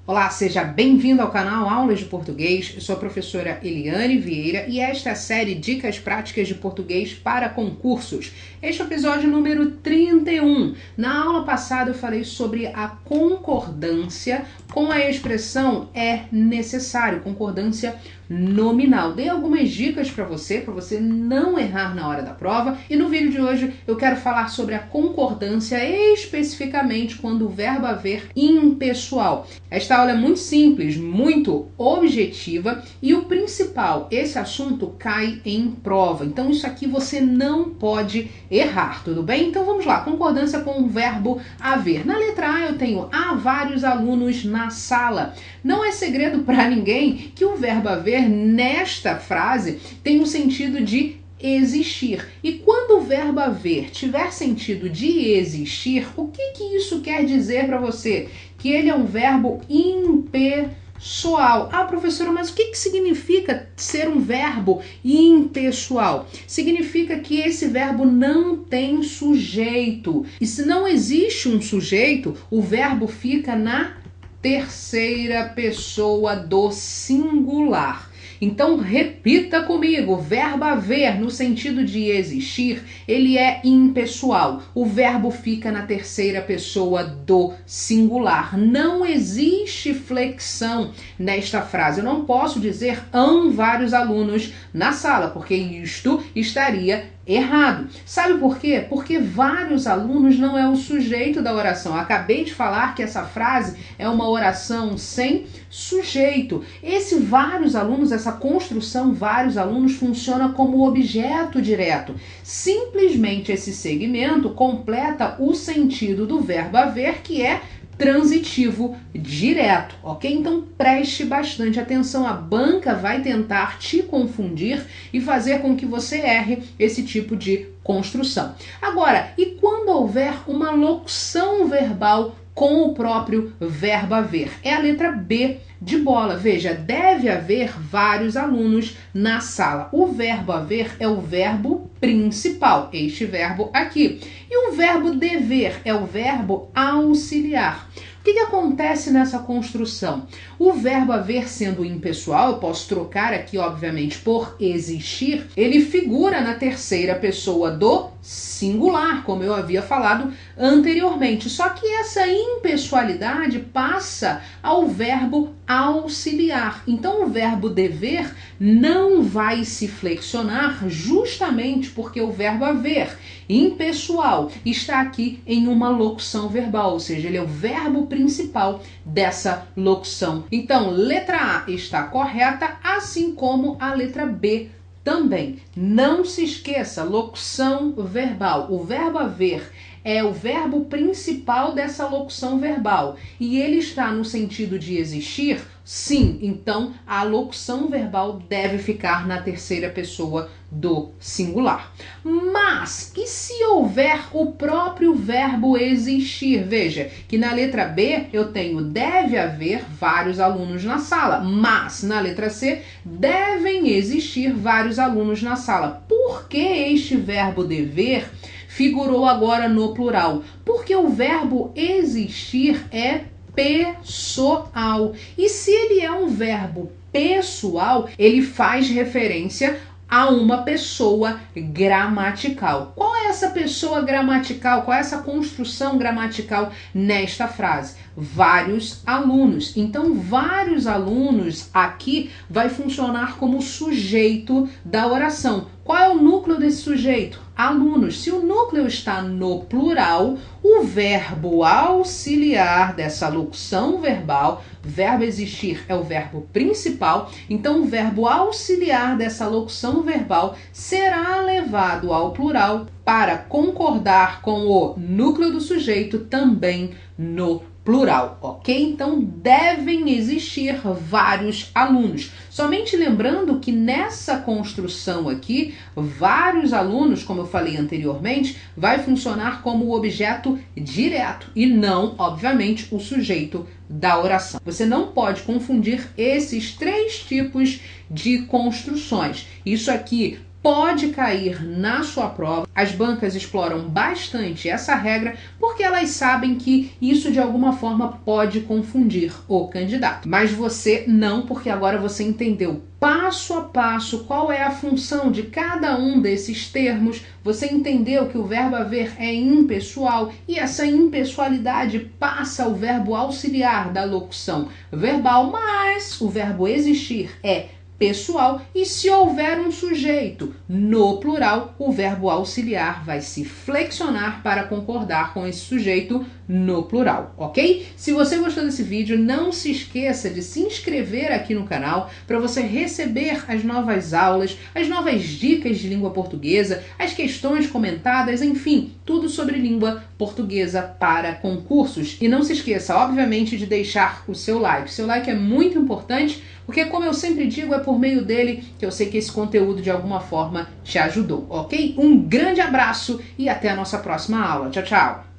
Olá, seja bem-vindo ao canal Aulas de Português. Eu sou a professora Eliane Vieira e esta é a série Dicas Práticas de Português para Concursos. Este é o episódio número 31. Na aula passada eu falei sobre a concordância com a expressão é necessário, concordância nominal. Dei algumas dicas para você não errar na hora da prova, e no vídeo de hoje eu quero falar sobre a concordância especificamente quando o verbo haver impessoal. Esta aula é muito simples, muito objetiva e o principal, esse assunto cai em prova, então isso aqui você não pode errar, tudo bem? Então vamos lá, concordância com o verbo haver. Na letra A eu tenho há vários alunos na sala. Não é segredo para ninguém que o verbo haver nesta frase tem o sentido de existir. E quando o verbo haver tiver sentido de existir, o que isso quer dizer para você? Que ele é um verbo impessoal. Ah, professora, mas o que significa ser um verbo impessoal? Significa que esse verbo não tem sujeito. E se não existe um sujeito, o verbo fica na terceira pessoa do singular. Então, repita comigo, verbo haver no sentido de existir, ele é impessoal. O verbo fica na terceira pessoa do singular. Não existe flexão nesta frase. Eu não posso dizer há vários alunos na sala, porque isto estaria errado. Sabe por quê? Porque vários alunos não é o sujeito da oração. Acabei de falar que essa frase é uma oração sem sujeito. Esse vários alunos, essa construção vários alunos funciona como objeto direto. Simplesmente esse segmento completa o sentido do verbo haver, que é transitivo direto, ok? Então preste bastante atenção, a banca vai tentar te confundir e fazer com que você erre esse tipo de construção. Agora, e quando houver uma locução verbal com o próprio verbo haver? É a letra B de bola. Veja, deve haver vários alunos na sala. O verbo haver é o verbo principal, este verbo aqui. E o verbo dever é o verbo auxiliar. O que acontece nessa construção? O verbo haver sendo impessoal, eu posso trocar aqui, obviamente, por existir, ele figura na terceira pessoa do singular, como eu havia falado anteriormente. Só que essa impessoalidade passa ao verbo auxiliar. Então, o verbo dever não vai se flexionar justamente porque o verbo haver impessoal está aqui em uma locução verbal, ou seja, ele é o verbo principal dessa locução. Então, letra A está correta, assim como a letra B também. Não se esqueça, locução verbal. O verbo haver é o verbo principal dessa locução verbal e ele está no sentido de existir? Sim, então a locução verbal deve ficar na terceira pessoa do singular. Mas, e se houver o próprio verbo existir? Veja que na letra B eu tenho deve haver vários alunos na sala, mas na letra C devem existir vários alunos na sala. Por que este verbo dever figurou agora no plural? Porque o verbo existir é pessoal. E se ele é um verbo pessoal, ele faz referência a uma pessoa gramatical. Qual é essa pessoa gramatical? Qual é essa construção gramatical nesta frase? Vários alunos. Então, vários alunos aqui vai funcionar como sujeito da oração. Qual é o núcleo desse sujeito? Alunos. Se o núcleo está no plural, o verbo auxiliar dessa locução verbal, verbo existir é o verbo principal, então o verbo auxiliar dessa locução verbal será levado ao plural para concordar com o núcleo do sujeito também no plural, ok? Então devem existir vários alunos. Somente lembrando que nessa construção aqui, vários alunos, como eu falei anteriormente, vai funcionar como objeto direto e não, obviamente, o sujeito da oração. Você não pode confundir esses três tipos de construções. Isso aqui pode cair na sua prova. As bancas exploram bastante essa regra porque elas sabem que isso de alguma forma pode confundir o candidato. Mas você não, porque agora você entendeu passo a passo qual é a função de cada um desses termos. Você entendeu que o verbo haver é impessoal e essa impessoalidade passa ao verbo auxiliar da locução verbal, mas o verbo existir é pessoal, e se houver um sujeito no plural, o verbo auxiliar vai se flexionar para concordar com esse sujeito no plural, ok? Se você gostou desse vídeo, não se esqueça de se inscrever aqui no canal para você receber as novas aulas, as novas dicas de língua portuguesa, as questões comentadas, enfim, tudo sobre língua portuguesa para concursos. E não se esqueça, obviamente, de deixar o seu like. O seu like é muito importante, porque, como eu sempre digo, é por meio dele que eu sei que esse conteúdo de alguma forma te ajudou, ok? Um grande abraço e até a nossa próxima aula. Tchau, tchau!